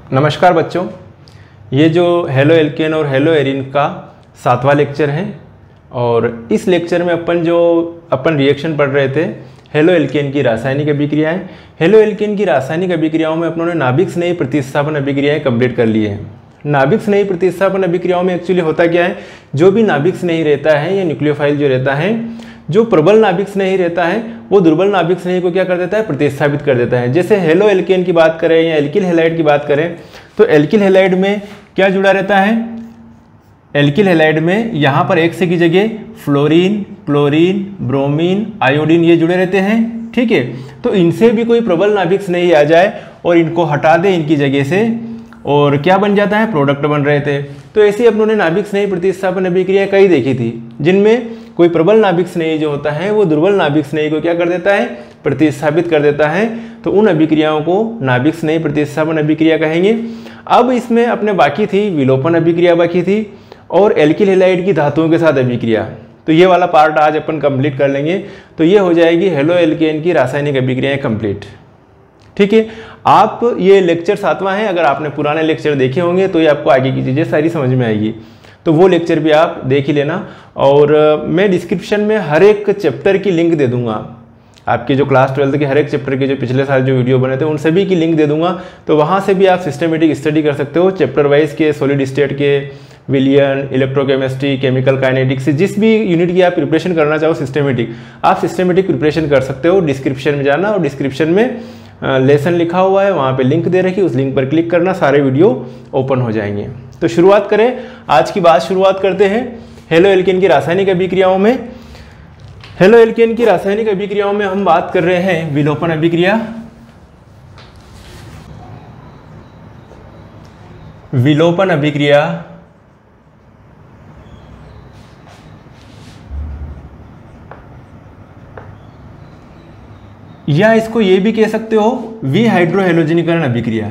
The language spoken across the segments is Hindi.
नमस्कार बच्चों, ये जो हेलो एल्केन और हेलो एरिन का 7वां लेक्चर है और इस लेक्चर में अपन रिएक्शन पढ़ रहे थे हेलो एल्केन की रासायनिक अभिक्रियाएं। हेलो एल्केन की रासायनिक अभिक्रियाओं में अपनों ने नाभिक स्नेही प्रतिस्थापन अभिक्रियाएं कंप्लीट कर ली है। नाभिक स्नेही प्रतिस्थापन अभिक्रियाओं में एक्चुअली होता क्या है, जो भी नाभिक स्नेही रहता है या न्यूक्लियोफाइल जो रहता है, जो प्रबल नाभिक स्नेही रहता है वो दुर्बल नाभिक स्नेही को क्या कर देता है, प्रतिस्थापित कर देता है। जैसे हेलो एल्केन की बात करें या एल्किल हैलाइड की बात करें तो एल्किल हैलाइड में क्या जुड़ा रहता है, एल्किल हैलाइड में यहाँ पर एक से की जगह फ्लोरीन, क्लोरीन, ब्रोमीन, आयोडीन ये जुड़े रहते हैं। ठीक है, तो इनसे भी कोई प्रबल नाभिक स्नेही आ जाए और इनको हटा दे इनकी जगह से और क्या बन जाता है, प्रोडक्ट बन रहे थे। तो ऐसे अपनों ने नाभिक स्नेही प्रतिस्थापन अभिक्रिया कई देखी थी जिनमें कोई प्रबल नाभिक स्नेही जो होता है वो दुर्बल नाभिक स्नेही को क्या कर देता है, प्रतिस्थापित कर देता है। तो उन अभिक्रियाओं को नाभिक स्नेही प्रतिस्थापन अभिक्रिया कहेंगे। अब इसमें अपने बाकी थी विलोपन अभिक्रिया बाकी थी और एल्किल हैलाइड की धातुओं के साथ अभिक्रिया। तो ये वाला पार्ट आज अपन कंप्लीट कर लेंगे। तो ये हो जाएगी हेलो एल्केन की रासायनिक अभिक्रियाएं कंप्लीट। ठीक है, आप ये लेक्चर 7वां है, अगर आपने पुराने लेक्चर देखे होंगे तो ये आपको आगे की चीज़ें सारी समझ में आएगी, तो वो लेक्चर भी आप देख ही लेना। और मैं डिस्क्रिप्शन में हर एक चैप्टर की लिंक दे दूंगा, आपके जो क्लास 12 के हर एक चैप्टर के जो पिछले साल जो वीडियो बने थे उन सभी की लिंक दे दूंगा। तो वहाँ से भी आप सिस्टमेटिक स्टडी कर सकते हो, चैप्टर वाइज के, सॉलिड स्टेट के, विलियन, इलेक्ट्रोकेमिस्ट्री, केमिकल काइनेटिक्स, जिस भी यूनिट की आप प्रिपरेशन करना चाहो सिस्टमेटिक, आप सिस्टमेटिक प्रिपरेशन कर सकते हो। डिस्क्रिप्शन में जाना और डिस्क्रिप्शन में लेसन लिखा हुआ है, वहाँ पे लिंक दे रखी, उस लिंक पर क्लिक करना, सारे वीडियो ओपन हो जाएंगे। तो शुरुआत करें, आज की बात शुरुआत करते हैं हेलो एल्केन की रासायनिक अभिक्रियाओं में। हेलो एल्केन की रासायनिक अभिक्रियाओं में हम बात कर रहे हैं विलोपन अभिक्रिया। विलोपन अभिक्रिया या इसको ये भी कह सकते हो विहाइड्रोहैलोजनीकरण अभिक्रिया।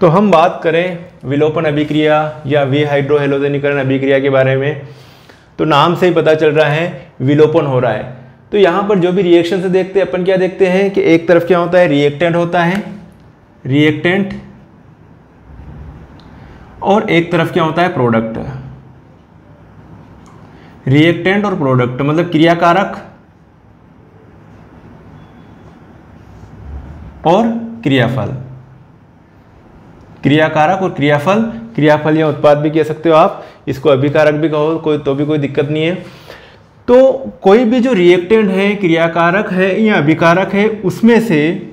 तो हम बात करें विलोपन अभिक्रिया या विहाइड्रोहैलोजनीकरण अभिक्रिया के बारे में, तो नाम से ही पता चल रहा है विलोपन हो रहा है। तो यहाँ पर जो भी रिएक्शन से देखते हैं अपन क्या देखते हैं कि एक तरफ क्या होता है, रिएक्टेंट होता है, रिएक्टेंट, और एक तरफ क्या होता है, प्रोडक्ट। रिएक्टेंट और प्रोडक्ट मतलब क्रियाकारक और क्रियाफल, क्रियाकारक और क्रियाफल, क्रियाफल या उत्पाद भी कह सकते हो आप, इसको अभिकारक भी कहो कोई तो भी कोई दिक्कत नहीं है। तो कोई भी जो रिएक्टेंट है, क्रियाकारक है या अभिकारक है, उसमें से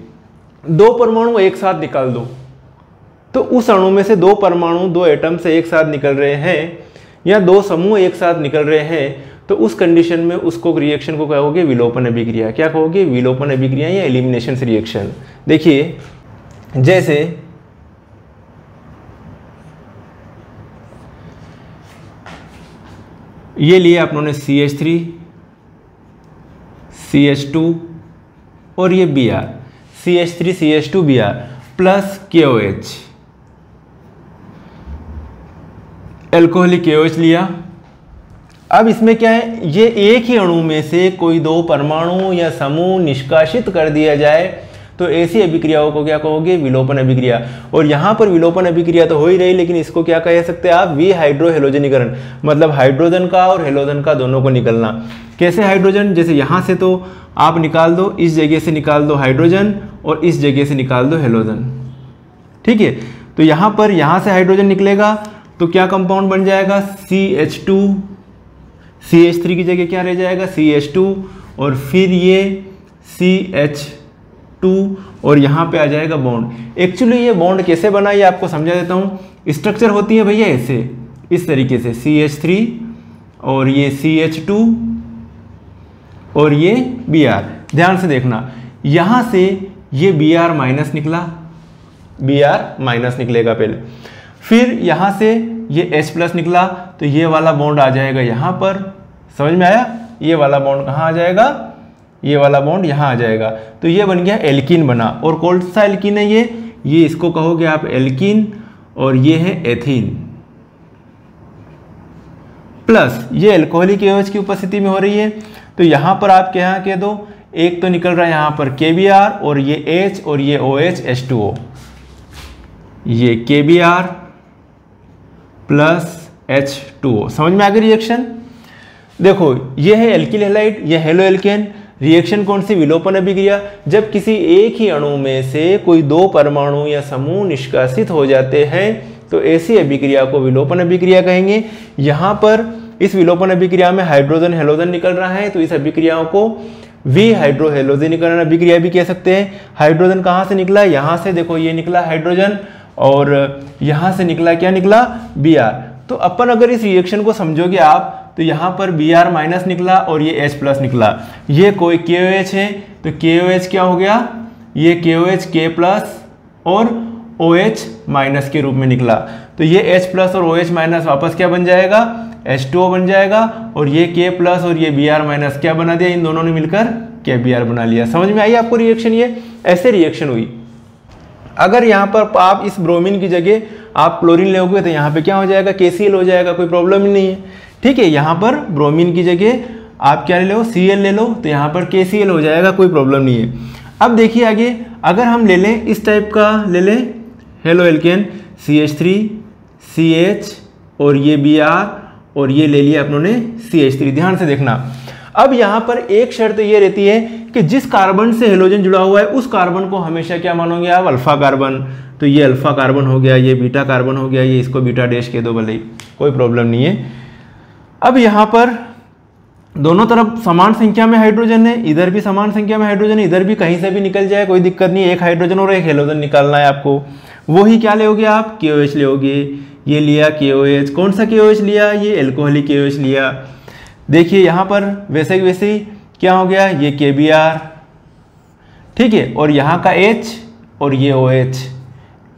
दो परमाणु एक साथ निकाल दो, तो उस अणु में से दो परमाणु, दो एटम से एक साथ निकल रहे हैं या दो समूह एक साथ निकल रहे हैं, तो उस कंडीशन में उसको रिएक्शन को कहोगे विलोपन अभिक्रिया। क्या कहोगे, विलोपन अभिक्रिया या एलिमिनेशन रिएक्शन। देखिए जैसे ये लिए आप लोगों ने CH3, CH2 और ये Br, CH3 CH2 Br plus KOH, alcoholic KOH लिया। अब इसमें क्या है, ये एक ही अणु में से कोई दो परमाणु या समूह निष्कासित कर दिया जाए तो ऐसी अभिक्रियाओं को क्या कहोगे, विलोपन अभिक्रिया। और यहाँ पर विलोपन अभिक्रिया तो हो ही रही, लेकिन इसको क्या कह सकते हैं आप, विहाइड्रोहैलोजनीकरण, मतलब हाइड्रोजन का और हैलोजन का दोनों को निकलना। कैसे हाइड्रोजन, जैसे यहाँ से तो आप निकाल दो, इस जगह से निकाल दो हाइड्रोजन और इस जगह से निकाल दो हैलोजन। ठीक है, तो यहाँ पर यहाँ से हाइड्रोजन निकलेगा तो क्या कंपाउंड बन जाएगा, CH2, CH3 की जगह क्या रह जाएगा, CH2, और फिर ये CH2 और यहाँ पे आ जाएगा बॉन्ड। एक्चुअली ये बॉन्ड कैसे बना ये आपको समझा देता हूँ। स्ट्रक्चर होती है भैया ऐसे, इस तरीके से, CH3 और ये CH2 और ये Br। ध्यान से देखना, यहाँ से ये Br माइनस निकला, Br माइनस निकलेगा पहले, फिर यहाँ से ये H प्लस निकला, तो ये वाला बॉन्ड आ जाएगा यहाँ पर। समझ में आया, ये वाला बॉन्ड कहाँ आ जाएगा, ये वाला बॉन्ड यहाँ आ जाएगा। तो ये बन गया एल्कीन बना। और कौन सा एल्कीन है ये इसको कहोगे आप एल्कीन, और ये है एथीन। प्लस ये अल्कोहलिक एओएच की उपस्थिति में हो रही है, तो यहाँ पर आप क्या कह दो एक तो निकल रहा है यहाँ पर KBr और ये H और ये OH H2O, ये KBr प्लस H2O। समझ में आ गई रिएक्शन? देखो ये है एल्किल हैलाइड, ये हेलो एल्केन। रिएक्शन कौन सी? विलोपन अभिक्रिया। जब किसी एक ही अणु में से कोई दो परमाणु या समूह निष्कासित हो जाते हैं तो ऐसी अभिक्रिया को विलोपन अभिक्रिया कहेंगे। यहाँ पर इस विलोपन अभिक्रिया में हाइड्रोजन हेलोजन निकल रहा है तो इस अभिक्रियाओं को वी हाइड्रोहेलोजनीकरण अभिक्रिया भी कह सकते हैं। हाइड्रोजन कहाँ से निकला? यहाँ से। देखो ये निकला हाइड्रोजन और यहाँ से निकला क्या निकला? Br। तो अपन अगर इस रिएक्शन को समझोगे आप तो यहाँ पर Br माइनस निकला और ये H प्लस निकला। ये कोई KOH है तो KOH क्या हो गया? ये KOH K प्लस और OH माइनस के रूप में निकला। तो ये H प्लस और OH माइनस वापस क्या बन जाएगा? H2O बन जाएगा। और ये K प्लस और ये Br माइनस क्या बना दिया? इन दोनों ने मिलकर KBr बना लिया। समझ में आई आपको रिएक्शन? ये ऐसे रिएक्शन हुई। अगर यहाँ पर आप इस ब्रोमीन की जगह आप क्लोरीन लोगे तो यहाँ पे क्या हो जाएगा? KCl हो जाएगा, कोई प्रॉब्लम ही नहीं है। ठीक है, यहाँ पर ब्रोमीन की जगह आप क्या ले लो? Cl ले लो तो यहाँ पर KCl हो जाएगा, कोई प्रॉब्लम नहीं है। अब देखिए आगे, अगर हम ले लें इस टाइप का, ले लें हेलो एल्केन CH3 CH और ये Br और ये ले लिया अपनों ने CH3। ध्यान से देखना, अब यहाँ पर एक शर्त ये रहती है कि जिस कार्बन से हेलोजन जुड़ा हुआ है उस कार्बन को हमेशा क्या मानोगे आप? Alpha carbon. तो ये अल्फा कार्बन हो गया, ये बीटा कार्बन हो गया, ये इसको बीटा डैश कह दो भले ही, कोई प्रॉब्लम नहीं है। अब यहाँ पर दोनों तरफ समान संख्या में हाइड्रोजन है, इधर भी समान संख्या में हाइड्रोजन है, इधर भी कहीं से भी निकल जाए कोई दिक्कत नहीं है। एक हाइड्रोजन और एक हेलोजन निकालना है आपको, वही क्या लोगे आप? KOH लोगे। ये लिया KOH, कौन सा KOH लिया? ये एल्कोहलिक KOH लिया। देखिए यहाँ पर वैसे वैसे क्या हो गया? ये KBr, ठीक है, और यहाँ का H और ये OH,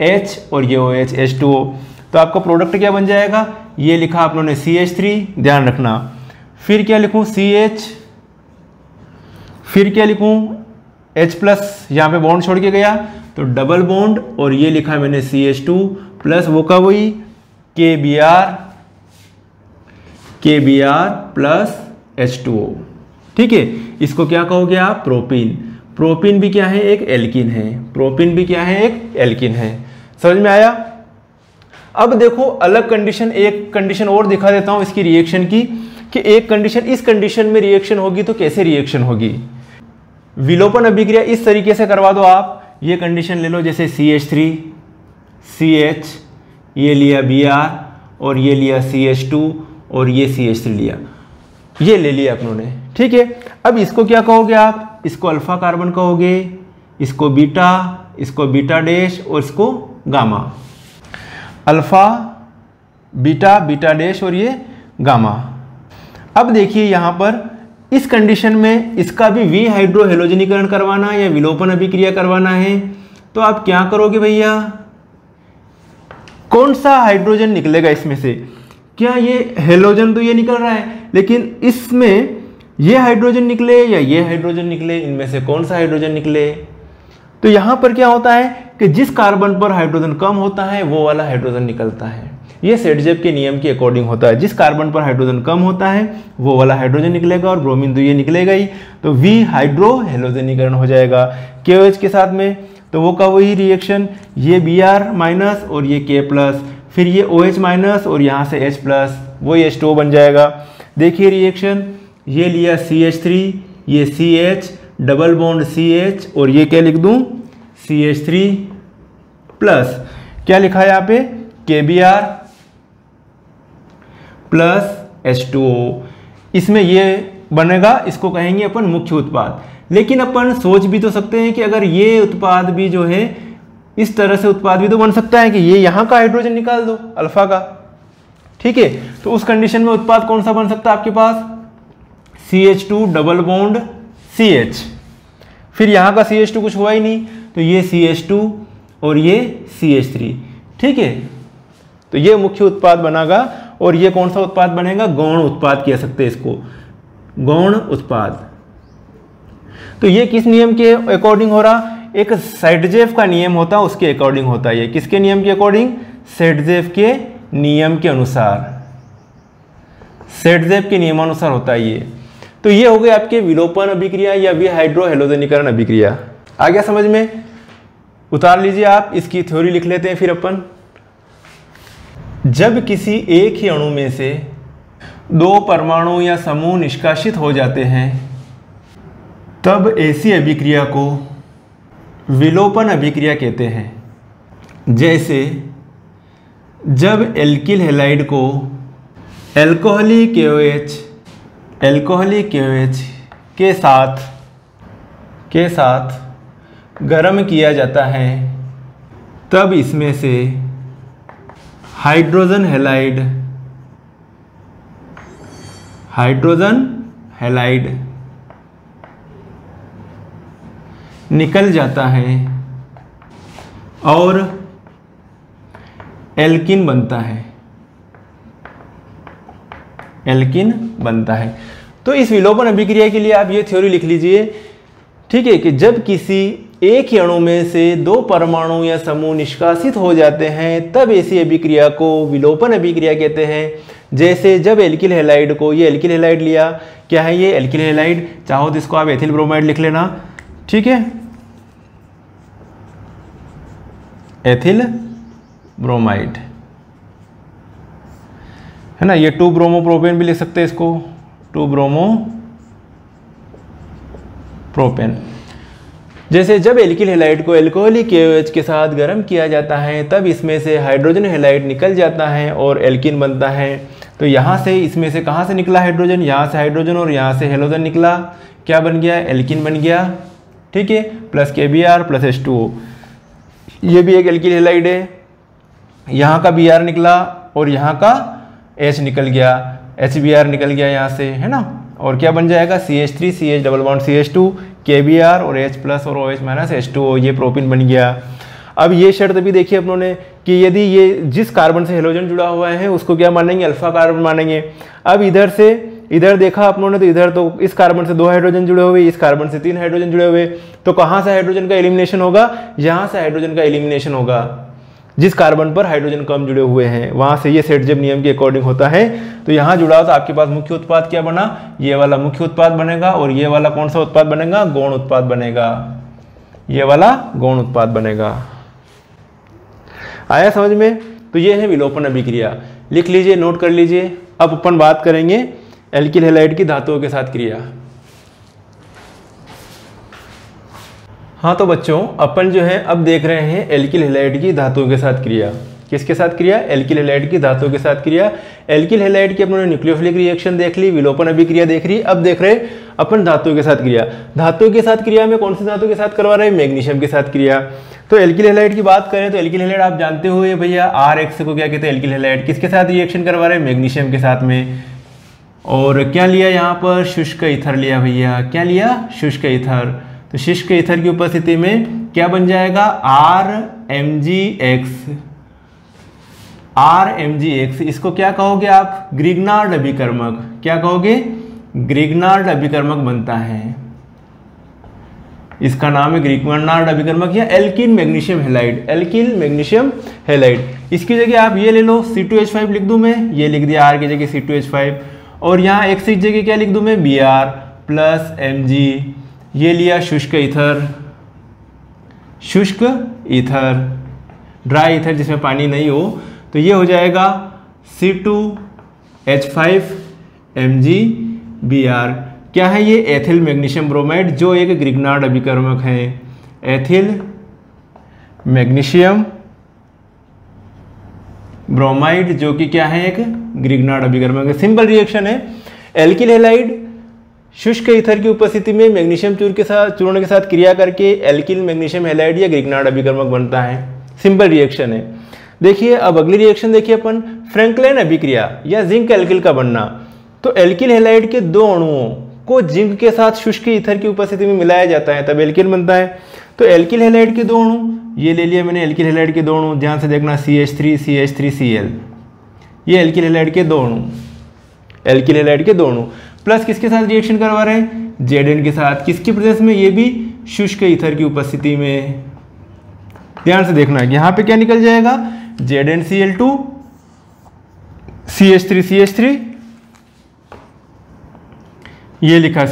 H और ये OH H2O। तो आपका प्रोडक्ट क्या बन जाएगा? ये लिखा आप लोगों ने CH3, ध्यान रखना। फिर क्या लिखूं? CH, फिर क्या लिखूं? H प्लस, यहाँ पे बॉन्ड छोड़ के गया तो डबल बॉन्ड, और ये लिखा मैंने CH2 प्लस वो का वही KBr प्लस H2O। ठीक है, इसको क्या कहोगे आप? प्रोपीन। प्रोपीन भी क्या है? एक एल्किन है। प्रोपीन भी क्या है? एक एल्किन है। समझ में आया? अब देखो अलग कंडीशन, एक कंडीशन और दिखा देता हूं इसकी रिएक्शन की, कि एक कंडीशन, इस कंडीशन में रिएक्शन होगी तो कैसे रिएक्शन होगी। विलोपन अभिक्रिया इस तरीके से करवा दो आप। ये कंडीशन ले लो, जैसे CH3 CH, ये लिया Br और ये लिया CH2 और ये CH3 लिया, ये ले लिया अपनों ने। ठीक है, अब इसको क्या कहोगे आप? इसको अल्फा कार्बन कहोगे, इसको बीटा, इसको बीटा डैश और इसको gamma. Alpha, beta, beta dash और ये गामा। अब देखिए यहाँ पर इस कंडीशन में इसका भी वी हाइड्रोहेलोजनीकरण करवाना है या विलोपन अभिक्रिया करवाना है, तो आप क्या करोगे भैया? कौन सा हाइड्रोजन निकलेगा इसमें से? क्या ये हेलोजन तो ये निकल रहा है, लेकिन इसमें ये हाइड्रोजन निकले या ये हाइड्रोजन निकले, इनमें से कौन सा हाइड्रोजन निकले? तो यहाँ पर क्या होता है कि जिस कार्बन पर हाइड्रोजन कम होता है वो वाला हाइड्रोजन निकलता है। ये सेटजेप के नियम के अकॉर्डिंग होता है। जिस कार्बन पर हाइड्रोजन कम होता है वो वाला हाइड्रोजन निकलेगा, और ब्रोमीन तो ये निकलेगा ही, तो वी हाइड्रोहेलोजनीकरण हो जाएगा KOH के साथ में। तो वो का वही रिएक्शन, ये Br माइनस और ये K प्लस, फिर ये OH माइनस और यहाँ से H प्लस, वही H2O बन जाएगा। देखिए रिएक्शन, ये लिया CH3, ये CH, डबल बॉन्ड CH और ये क्या लिख दूँ? CH3 प्लस क्या लिखा है यहाँ पे? KBr plus H2O। इसमें ये बनेगा, इसको कहेंगे अपन मुख्य उत्पाद। लेकिन अपन सोच भी तो सकते हैं कि अगर ये उत्पाद भी जो है इस तरह से उत्पाद भी तो बन सकता है कि ये यहाँ का हाइड्रोजन निकाल दो अल्फा का। ठीक है, तो उस कंडीशन में उत्पाद कौन सा बन सकता है आपके पास? CH2 डबल बॉन्ड CH, फिर यहाँ का CH2 कुछ हुआ ही नहीं तो ये CH2 और ये CH3। ठीक है, तो ये मुख्य उत्पाद बनेगा। और ये कौन सा उत्पाद बनेगा? गौण उत्पाद कह सकते हैं इसको, गौण उत्पाद। तो ये किस नियम के अकॉर्डिंग हो रहा? एक सेटजेफ का नियम होता है उसके अकॉर्डिंग होता है। ये किसके नियम के अकॉर्डिंग? सेटजेफ के नियम के अनुसार, सेटजेफ के नियमानुसार होता है ये। तो ये हो गए आपके विलोपन अभिक्रिया या विहाइड्रोहेलोजनीकरण अभिक्रिया। आ गया समझ में? उतार लीजिए आप, इसकी थ्योरी लिख लेते हैं फिर अपन। जब किसी एक ही अणु में से 2 परमाणु या समूह निष्कासित हो जाते हैं तब ऐसी अभिक्रिया को विलोपन अभिक्रिया कहते हैं। जैसे जब एल्किल हैलाइड को एल्कोहलिक KOH के साथ गर्म किया जाता है तब इसमें से हाइड्रोजन हैलाइड निकल जाता है और एल्किन बनता है। तो इस विलोपन अभिक्रिया के लिए आप ये थ्योरी लिख लीजिए, ठीक है, कि जब किसी एक ही अणु में से 2 परमाणु या समूह निष्कासित हो जाते हैं तब ऐसी अभिक्रिया को विलोपन अभिक्रिया कहते हैं। जैसे जब एल्किल हैलाइड को, ये एल्किल हैलाइड लिया, क्या है ये एल्किल हैलाइड, चाहो तो इसको आप एथिल ब्रोमाइड लिख लेना, ठीक है, एथिल ब्रोमाइड है ना। ये 2 ब्रोमो प्रोपेन भी लिख सकते हैं इसको, 2 ब्रोमो प्रोपेन। जैसे जब एल्किल हैलाइड को एल्कोहलिक KOH के साथ गर्म किया जाता है तब इसमें से हाइड्रोजन हैलाइड निकल जाता है और एल्किन बनता है। तो यहाँ से, इसमें से कहाँ से निकला हाइड्रोजन, यहाँ से हाइड्रोजन और यहाँ से हेलोजन निकला, क्या बन गया, एल्किन बन गया, ठीक है, प्लस KBr प्लस H2O। ये भी एक एल्किल हैलाइड है, यहाँ का Br निकला और यहाँ का H निकल गया, HBr निकल गया यहाँ से, है ना, और क्या बन जाएगा, CH3 CH double bond CH2 KBr और H प्लस और OH माइनस H2O, ये प्रोपिन बन गया। अब ये शर्त भी देखिए अपनों ने कि यदि ये जिस कार्बन से हेलोजन जुड़ा हुआ है उसको क्या मानेंगे, अल्फा कार्बन मानेंगे। अब इधर से इधर देखा अपनों ने, तो इधर तो इस कार्बन से 2 हाइड्रोजन जुड़े हुए, इस कार्बन से 3 हाइड्रोजन जुड़े हुए, तो कहाँ से हाइड्रोजन का एलिमिनेशन होगा, यहाँ से हाइड्रोजन का एलिमिनेशन होगा। जिस कार्बन पर हाइड्रोजन कम जुड़े हुए हैं वहाँ से ये सेट जब नियम के अकॉर्डिंग होता है तो यहाँ जुड़ा तो आपके पास मुख्य उत्पाद क्या बना, ये वाला मुख्य उत्पाद बनेगा और ये वाला कौन सा उत्पाद बनेगा, गौण उत्पाद बनेगा, ये वाला गौण उत्पाद बनेगा। आया समझ में? तो ये है विलोपन अभिक्रिया, लिख लीजिए, नोट कर लीजिए। अब अपन बात करेंगे एल्किल हैलाइड की धातुओं के साथ क्रिया। हाँ तो बच्चों अपन जो है अब देख रहे हैं एल्किल हैलाइड की धातुओं के साथ क्रिया। किसके साथ क्रिया, एल्किल हैलाइड की धातुओं के साथ क्रिया। एल्किल हैलाइड की अपने न्यूक्लियोफिलिक रिएक्शन देख ली, विलोपन अभिक्रिया देख ली, अब देख रहे अपन धातुओं के साथ क्रिया। धातुओं के साथ क्रिया में कौन सी धातु के साथ करवा रहे हैं, मैग्नीशियम के साथ क्रिया। तो एल्किल हैलाइड की बात करें तो एल्किल हैलाइड आप जानते हो भैया RX को क्या कहते हैं, एल्किल हैलाइड किसके साथ रिएक्शन करवा रहे हैं, मैग्नीशियम के साथ में। और क्या लिया यहाँ पर, शुष्क ईथर लिया भैया, क्या लिया, शुष्क ईथर। तो शुष्क ईथर की उपस्थिति में क्या बन जाएगा, RMgX। इसको क्या कहोगे आप, ग्रिग्नार्ड अभिकर्मक। क्या कहोगे, ग्रिग्नार्ड अभिकर्मक बनता है, इसका नाम है ग्रिग्नार्ड अभिकर्मक या alkyl magnesium halide, alkyl magnesium halide. इसकी जगह आप ये ले लो, C2H5 लिख दूं मैं, ये लिख दिया R की जगह C2H5, और यहाँ X की जगह क्या लिख दूं मैं, Br प्लस Mg, ये लिया शुष्क ईथर, शुष्क ईथर, ड्राई ईथर जिसमें पानी नहीं हो, तो ये हो जाएगा C2H5 MgBr। क्या है ये, एथिल मैग्नीशियम ब्रोमाइड, जो एक ग्रिग्नार्ड अभिकर्मक है, एथिल मैग्नीशियम ब्रोमाइड, जो कि क्या है, एक ग्रिग्नार्ड अभिकर्मक है। सिंपल रिएक्शन है। एल्किल हैलाइड शुष्क ईथर की उपस्थिति में मैग्नीशियम चूर्ण के साथ क्रिया करके एल्किल मैग्नीशियम हैलाइड या ग्रिग्नार्ड अभिकर्मक बनता है। सिंपल रिएक्शन है। देखिए अब अगली रिएक्शन देखिए अपन, फ्रैंकलिन अभिक्रिया या जिंक एल्किल का बनना। तो एल्किल हैलाइड के 2 अणुओं को जिंक के साथ शुष्क ईथर की उपस्थिति में मिलाया जाता है तब एल्किल बनता है। तो एल्किल हैलाइड के 2 अणु, ये ले लिया मैंने एल्किल हैलाइड के 2 अणु, ध्यान से देखना, CH3CH3Cl, ये एल्किल हैलाइड के 2 अणु, एल्किल हैलाइड के 2 अणु, प्लस किसके साथ रिएक्शन करवा रहे हैं, Zn के साथ, किसके प्रेजेंस में, ये भी शुष्क ईथर की उपस्थिति में। ध्यान से देखना है यहाँ पे क्या निकल जाएगा, ZnCl2 CH3CH3 ये लिखा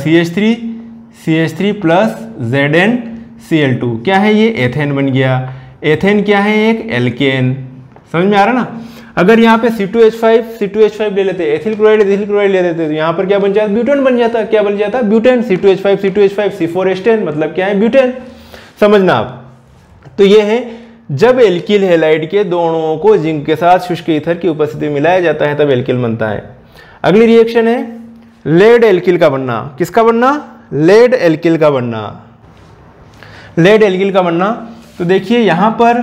CH3 प्लस ZnCl2, क्या है ये? एथेन बन गया। एथेन क्या है? एक एल्केन। समझ में आ रहा ना? अगर यहाँ पे C2H5 ले लेते, एथिल क्लोराइड ले लेते, तो यहाँ पर क्या बन जाता? ब्यूटेन बन जाता। क्या बन जाता? ब्यूटेन। C2H5 C4H10 मतलब क्या है? ब्यूटेन। समझना आप। तो ये है जब एल्किल हैलाइड के दो अणुओं को जिंक के साथ शुष्क ईथर की उपस्थिति में मिलाया जाता है तब एल्किल बनता है। अगली रिएक्शन है लेड एल्किल का बनना। किसका बनना? लेड एल्किल का बनना। लेड एल्किल का बनना। तो देखिए यहाँ पर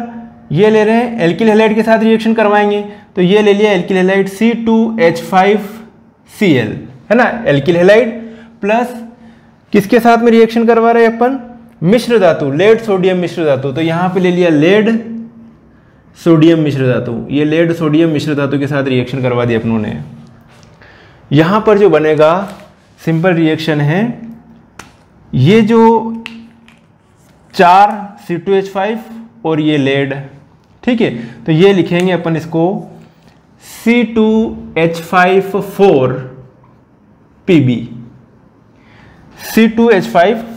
ये ले रहे हैं एल्किल हैलाइड के साथ रिएक्शन करवाएंगे, तो ये ले लिया एल्किल हैलाइड C2H5Cl, है ना? एल्किल हैलाइड प्लस किसके साथ में रिएक्शन करवा रहे हैं अपन? मिश्र धातु, लेड सोडियम मिश्र धातु। तो यहाँ पे ले लिया लेड सोडियम मिश्र धातु। ये लेड सोडियम मिश्र धातु के साथ रिएक्शन करवा दिया अपनों ने। यहाँ पर जो बनेगा सिंपल रिएक्शन है, ये जो 4 C2H5 और ये लेड, ठीक है? तो ये लिखेंगे अपन इसको C2H5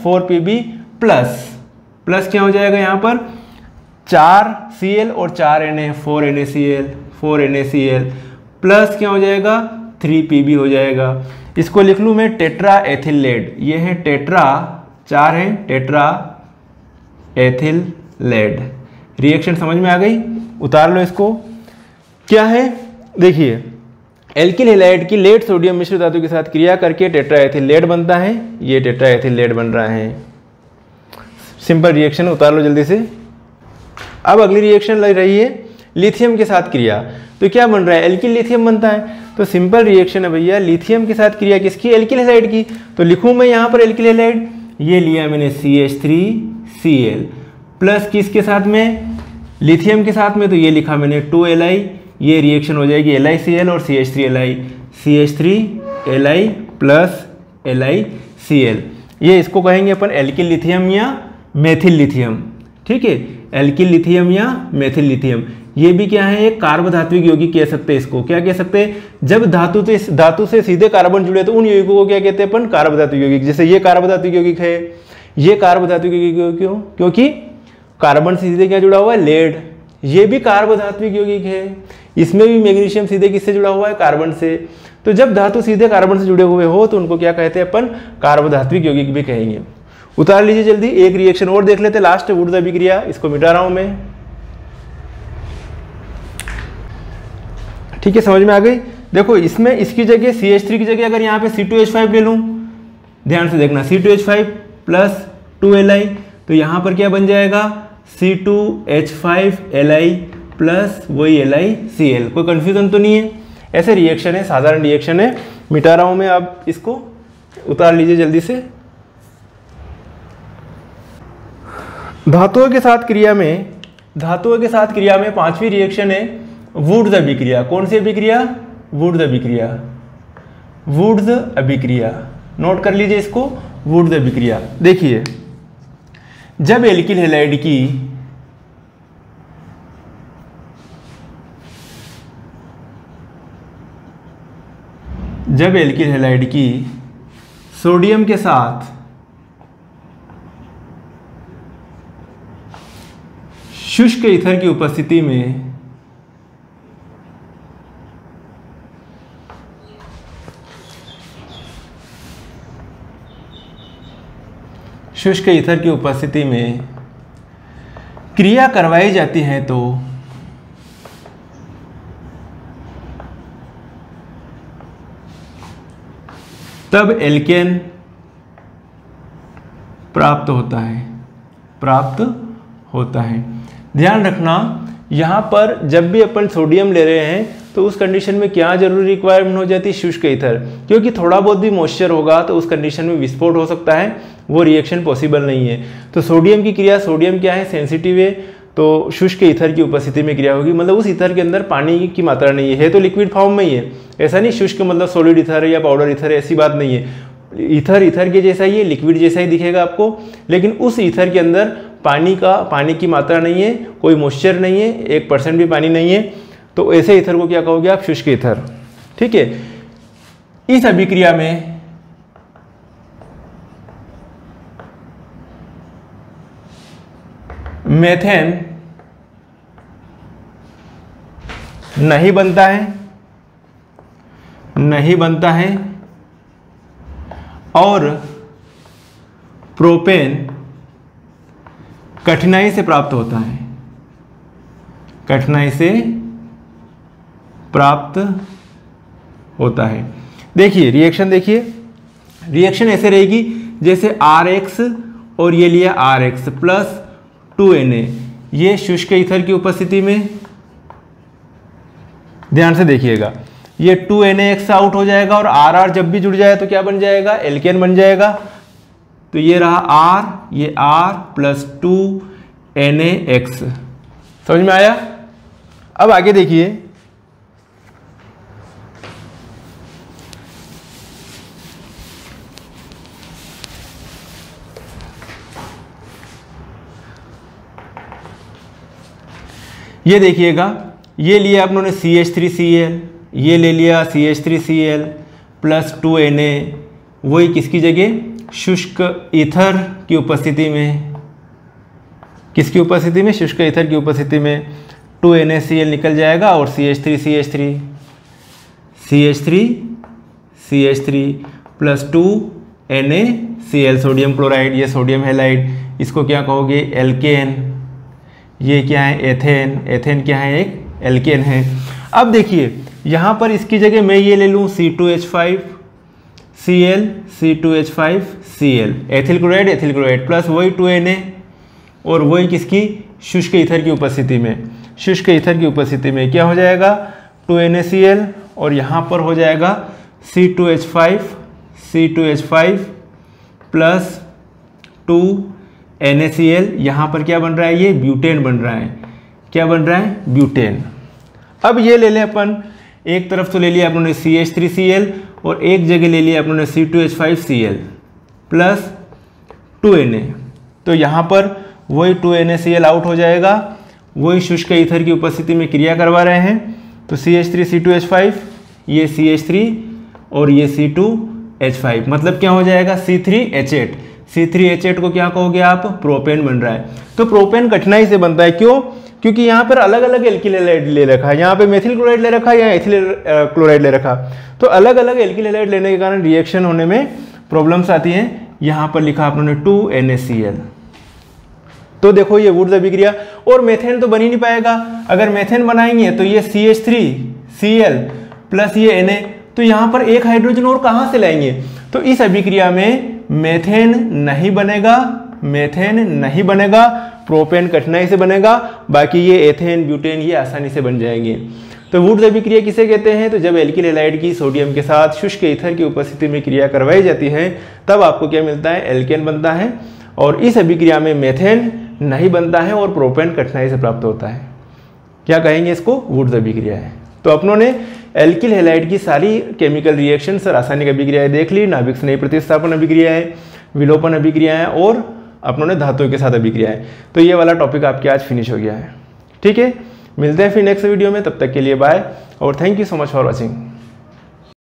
4Pb प्लस क्या हो जाएगा यहाँ पर? 4 Cl और 4 Na 4 NaCl प्लस क्या हो जाएगा? 3Pb हो जाएगा। इसको लिख लूँ मैं टेट्रा एथिल लेड। ये है टेट्रा, 4 है टेट्रा एथिल लेड। रिएक्शन समझ में आ गई? उतार लो इसको। क्या है? देखिए एल्किल हैलाइड की लेड सोडियम मिश्र धातु के साथ क्रिया करके टेट्रा एथिल लेड बनता है। ये टेट्रा एथिल लेड बन रहा है। सिंपल रिएक्शन, उतार लो जल्दी से। अब अगली रिएक्शन लग रही है लिथियम के साथ क्रिया। तो क्या बन रहा है? एल्किल लिथियम बनता है। तो सिंपल रिएक्शन है भैया, लिथियम के साथ क्रिया किसकी? एल्किल हैलाइड की। तो लिखूं मैं यहाँ पर एल्किल हैलाइड, ये लिया मैंने CH3Cl प्लस किसके साथ में? लिथियम के साथ में। तो ये लिखा मैंने 2Li। ये रिएक्शन हो जाएगी LiCl और CH3Li, CH3Li प्लस LiCl। ये इसको कहेंगे अपन एल्किल लिथियम या मेथिल लिथियम, ठीक है? एल्किल लिथियम या मेथिल लिथियम। ये भी क्या है? एक कार्बधात्विक यौगिक कह सकते हैं इसको। क्या कह सकते हैं? जब धातु से सीधे कार्बन जुड़े तो उन यौगिकों को क्या कहते हैं अपन? कार्बधात्विक यौगिक। जैसे ये कार्बधात्विक यौगिक है, ये कार्बधात्विक यौगिक क्यों? क्योंकि कार्बन से सीधे क्या जुड़ा हुआ है? लेड। ये भी कार्बधात्विक यौगिक है। इसमें भी मैग्नीशियम सीधे किससे जुड़ा हुआ है? कार्बन से। तो जब धातु सीधे कार्बन से जुड़े हुए हो तो उनको क्या कहते हैं अपन? कार्बधात्विक यौगिक भी कहेंगे। उतार लीजिए जल्दी। एक रिएक्शन और देख लेते, लास्ट वुड्स अभिक्रिया। इसको मिटा रहा हूं मैं, ठीक है? समझ में आ गई? देखो इसमें इसकी जगह CH3 की जगह अगर यहाँ पे C2H5 ले लूँ, ध्यान से देखना, C2H5 प्लस 2Li, तो यहाँ पर क्या बन जाएगा? C2H5Li प्लस वही LiCl। कोई कंफ्यूजन तो नहीं है? ऐसे रिएक्शन है, साधारण रिएक्शन है। मिटा रहा हूँ मैं। आप इसको उतार लीजिए जल्दी से। धातुओं के साथ क्रिया में पांचवी रिएक्शन है वुड्स अभिक्रिया। कौन सी अभिक्रिया? वुड्स अभिक्रिया। नोट कर लीजिए इसको, वुड्स अभिक्रिया। देखिए जब एल्किल हैलाइड की सोडियम के साथ शुष्क ईथर की उपस्थिति में क्रिया करवाई जाती है तो तब एल्केन प्राप्त होता है। ध्यान रखना यहाँ पर जब भी अपन सोडियम ले रहे हैं तो उस कंडीशन में क्या जरूरी रिक्वायरमेंट हो जाती है? शुष्क ईथर। क्योंकि थोड़ा बहुत भी मॉइस्चर होगा तो उस कंडीशन में विस्फोट हो सकता है, वो रिएक्शन पॉसिबल नहीं है। तो सोडियम की क्रिया, सोडियम क्या है? सेंसिटिव है, तो शुष्क ईथर की उपस्थिति में क्रिया होगी। मतलब उस ईथर के अंदर पानी की मात्रा नहीं है तो लिक्विड फॉर्म में ही है। ऐसा नहीं शुष्क मतलब सॉलिड ईथर है या पाउडर ईथर है, ऐसी बात नहीं है। ईथर के जैसा ही है, लिक्विड जैसा ही दिखेगा आपको, लेकिन उस ईथर के अंदर पानी की मात्रा नहीं है, कोई मॉइस्चर नहीं है, 1% भी पानी नहीं है। तो ऐसे ईथर को क्या कहोगे आप? शुष्क ईथर, ठीक है? इस अभिक्रिया में मेथेन नहीं बनता है और प्रोपेन कठिनाई से प्राप्त होता है, कठिनाई से प्राप्त होता है। देखिए रिएक्शन, देखिए रिएक्शन ऐसे रहेगी जैसे RX और ये लिया RX प्लस 2Na, ये शुष्क ईथर की उपस्थिति में, ध्यान से देखिएगा, ये 2NaX आउट हो जाएगा और RR जब भी जुड़ जाए तो क्या बन जाएगा, एल्केन बन जाएगा। तो ये रहा R, ये R प्लस 2NaX। समझ में आया? अब आगे देखिए, ये देखिएगा, ये लिया आप लोगों ने CH3Cl, ये ले लिया CH3Cl प्लस 2Na, वही किसकी जगह, शुष्क ईथर की उपस्थिति में, किसकी उपस्थिति में, शुष्क ईथर की उपस्थिति में 2NaCl निकल जाएगा और CH3 plus 2NaCl, sodium chloride, ये सोडियम हैलाइड, इसको क्या कहोगे, एल्केन। ये क्या है, एथेन, एथेन क्या है, एक एल्केन है। अब देखिए यहाँ पर इसकी जगह मैं ये ले लूँ C2H5Cl, एथिल क्लोराइड प्लस वही 2Na और वही किसकी, शुष्क ईथर की उपस्थिति में, शुष्क ईथर की उपस्थिति में क्या हो जाएगा, 2NaCl और यहाँ पर हो जाएगा C2H5 प्लस 2NaCl। यहाँ पर क्या बन रहा है, ये ब्यूटेन बन रहा है, क्या बन रहा है, ब्यूटेन। अब ये ले लें अपन, एक तरफ तो ले लिया अपन ने CH3Cl और एक जगह ले लिया अपन ने C2H5Cl प्लस 2Na। तो यहाँ पर वही 2NaCl आउट हो जाएगा, वही शुष्क ईथर की उपस्थिति में क्रिया करवा रहे हैं। तो CH3 C2H5, ये CH3 और ये C2H5, मतलब क्या हो जाएगा, C3H8। C3H8 को क्या कहोगे आप, प्रोपेन बन रहा है। तो प्रोपेन कठिनाई से बनता है, क्यों, क्योंकि यहाँ पर अलग अलग एल्किल हैलाइड ले रखा है, यहाँ पे मेथिल क्लोराइड ले रखा है, यहाँ एथिल क्लोराइड ले रखा, तो अलग अलग एल्किल हैलाइड लेने के कारण रिएक्शन होने में प्रॉब्लम्स आती हैं। यहाँ पर लिखा आपने 2NaCl। तो देखो ये वुड्स अभिक्रिया, और मेथेन तो बन ही नहीं पाएगा। अगर मेथेन बनाएंगे तो ये CH3Cl प्लस ये Na, तो यहाँ पर एक हाइड्रोजन और कहाँ से लाएंगे, तो इस अभिक्रिया में मेथेन नहीं बनेगा, मेथेन नहीं बनेगा, प्रोपेन कठिनाई से बनेगा, बाकी ये एथेन ब्यूटेन ये आसानी से बन जाएंगे। तो वुड्स अभिक्रिया किसे कहते हैं, तो जब एल्किल हैलाइड की सोडियम के साथ शुष्क ईथर की उपस्थिति में क्रिया करवाई जाती है तब आपको क्या मिलता है, एल्केन बनता है, और इस अभिक्रिया में मेथेन नहीं बनता है और प्रोपेन कठिनाई से प्राप्त होता है। क्या कहेंगे इसको, वुड्स अभिक्रिया है। तो अपनों ने एल्किल हैलाइड की सारी केमिकल रिएक्शंस और रासायनिक अभिक्रियाएं देख ली, नाभिक स्नेही प्रतिस्थापन अभिक्रियाएं, विलोपन अभिक्रियाएं और अपनों ने धातुओं के साथ अभिक्रियाएं। तो ये वाला टॉपिक आपके आज फिनिश हो गया है। ठीक है, मिलते हैं फिर नेक्स्ट वीडियो में, तब तक के लिए बाय और thank you so much for watching.